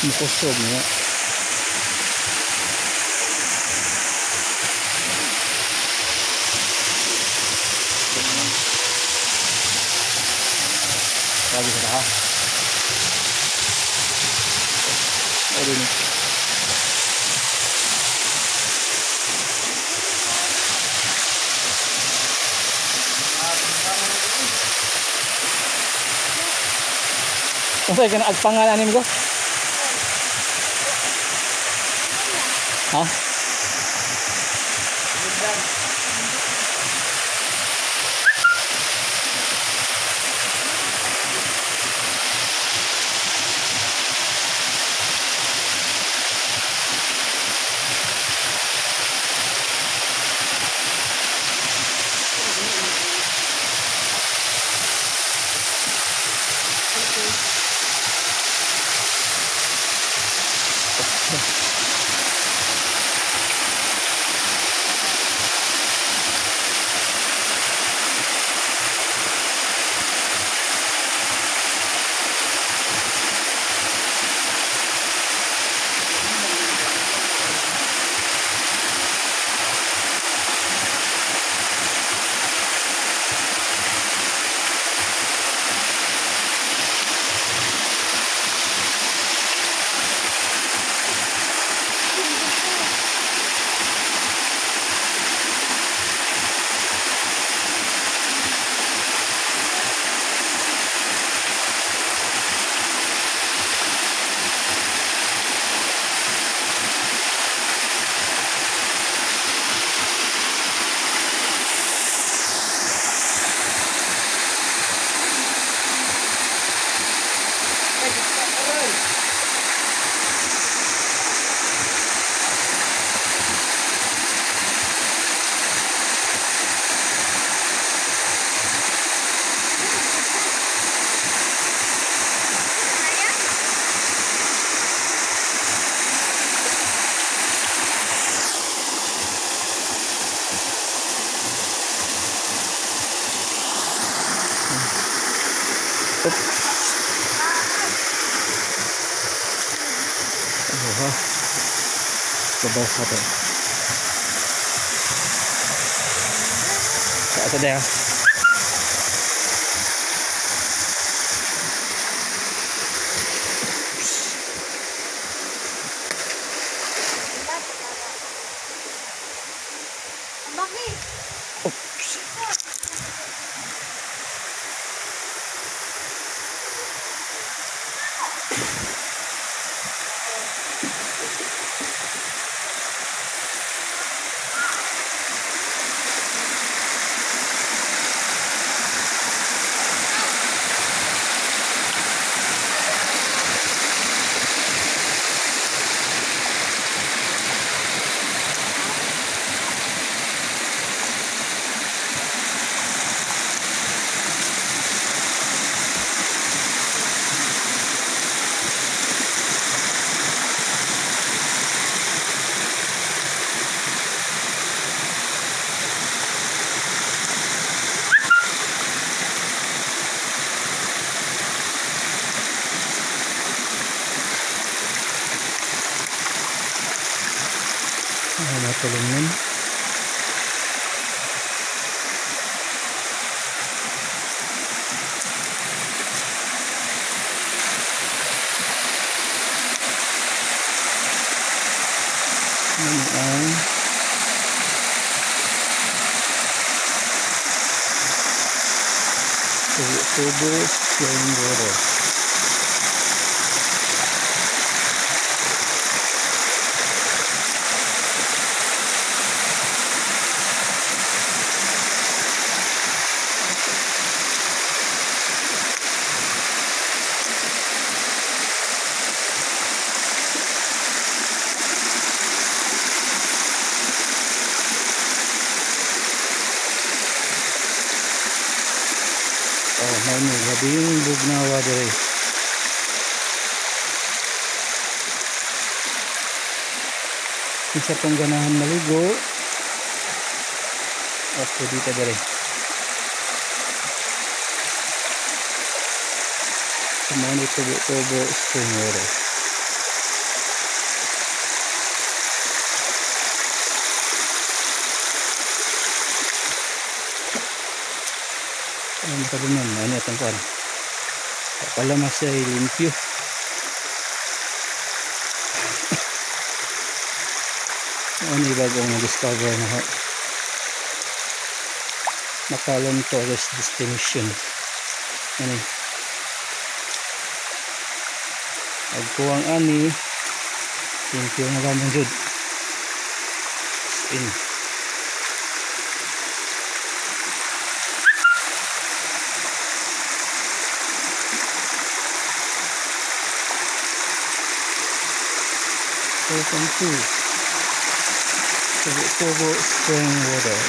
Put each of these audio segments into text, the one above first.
Mukusog niya. Lagi sa taha. Ayun. Unsay kana agpangan anim ko? Ha? Bebas apa? Tak ada ya. Matulungin. Ini ang tubo yung goro. Oh, may labing bugnawa diri. Isa pong ganahan maligo. Ako dito diri. Kumani tubo-tubo spring water. Ano makadunan? Ano itong kuhan? Palamas siya limpyo. Ano yung bagong na-discover na ho? Macalon Tourist Destination. Ano yun? Agkuwang ani limpyo na gamang jud. In. Welcome to Tubo Spring Water.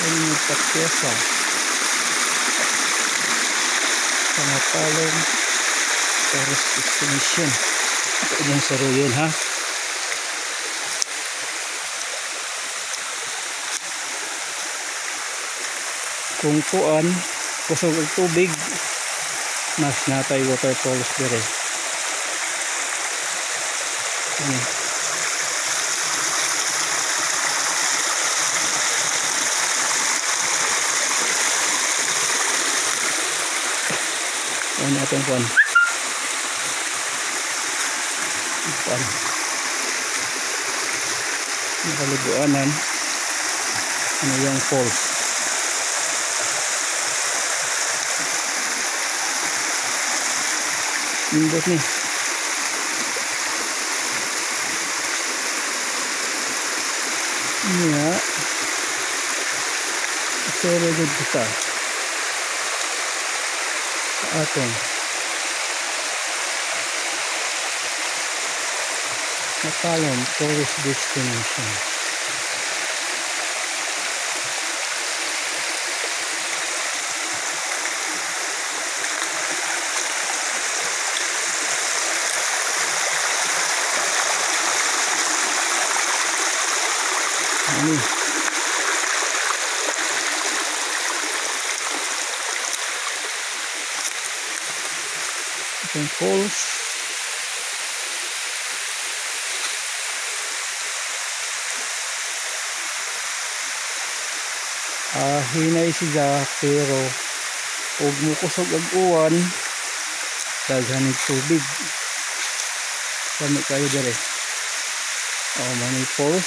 Ini Pakyasa Macalon Tourist Destination. Ito yung saruyon ha. Kung kuan kusog ang tubig, mas natay waterfalls dire. Ano? Ano natin kuan? Kuan. Nakaliguanan. Ano yung falls? Nindot ni. Iya. Pero good kita. Atong Macalon Tourist Destination. Ini itong falls. Hinay siya pero ug mukusog ang uwan daghan ng tubig kami kayo dire. Mani falls.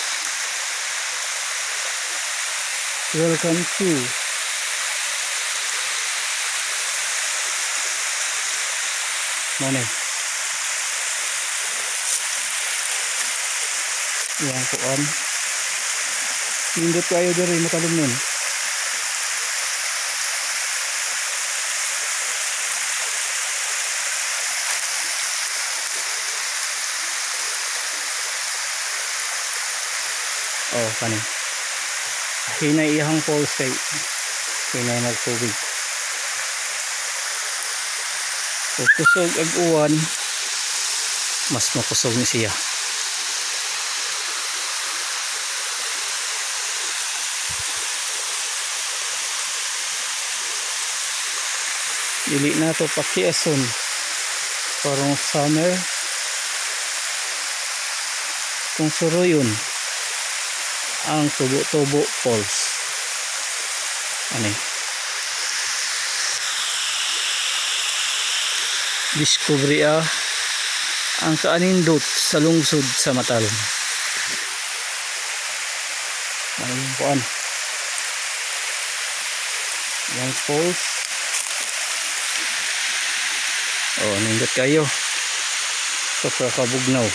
Welcome to Mani. Yang kuan. Nindot kayo dire matalumnon. Kani. Hinay iyang falls kay hinay nagtubig. So kusog ang uwan, mas makusog ni siya. Dili na to Pakyason parang summer kung suruyon ang Tubo-Tubo Falls. Ano discovery ang kaanindot sa lungsod sa Macalon. Ano yung kuan yung falls. Nindot kayo sa Kabugnaw.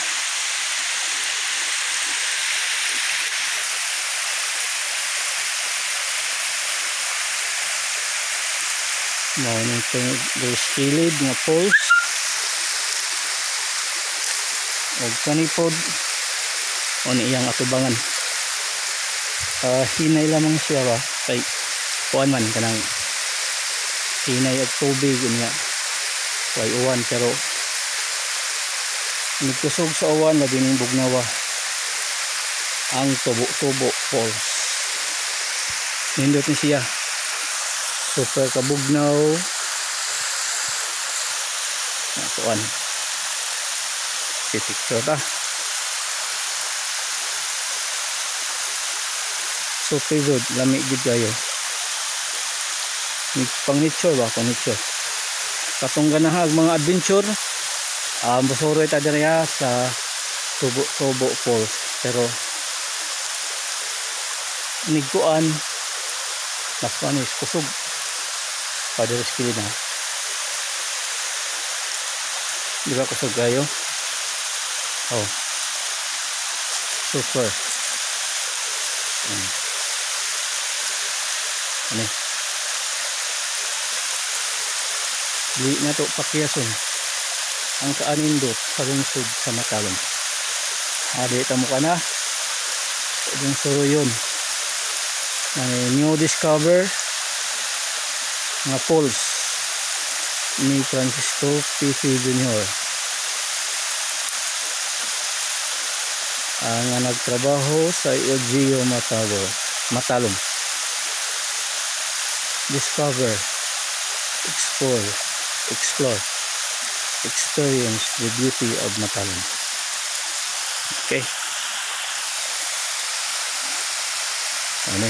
Mauning kilid nga falls o kanipod o iyang atubangan. Hinay lamang siya ba kay kuan man kanang hinay at tubig niya way uwan pero nagkusog sa uwan labing bugnawa ang Tubo-Tubo Falls. Nindot ni siya. Super kabugnaw kuan si picture ta. Super good, lamig gid kayo. Pang nature ba, pang nature. Katong ganahag mga adventure, busuro ita direha sa Subo Falls. Pero nigkuan mas panis kusog padres kili na. Di ba kusog kayo? Oh. Super. Ano? Di na to pakyason. Ang kaanindot sa lungsod sa Matalom. Dito mo ka na. Yung suro yun. New discover nga falls ni Francisco P.C. Jr. Ang nagtrabaho sa LGU Matalom. Discover, explore, experience the beauty of Matalom. Okay. Ano?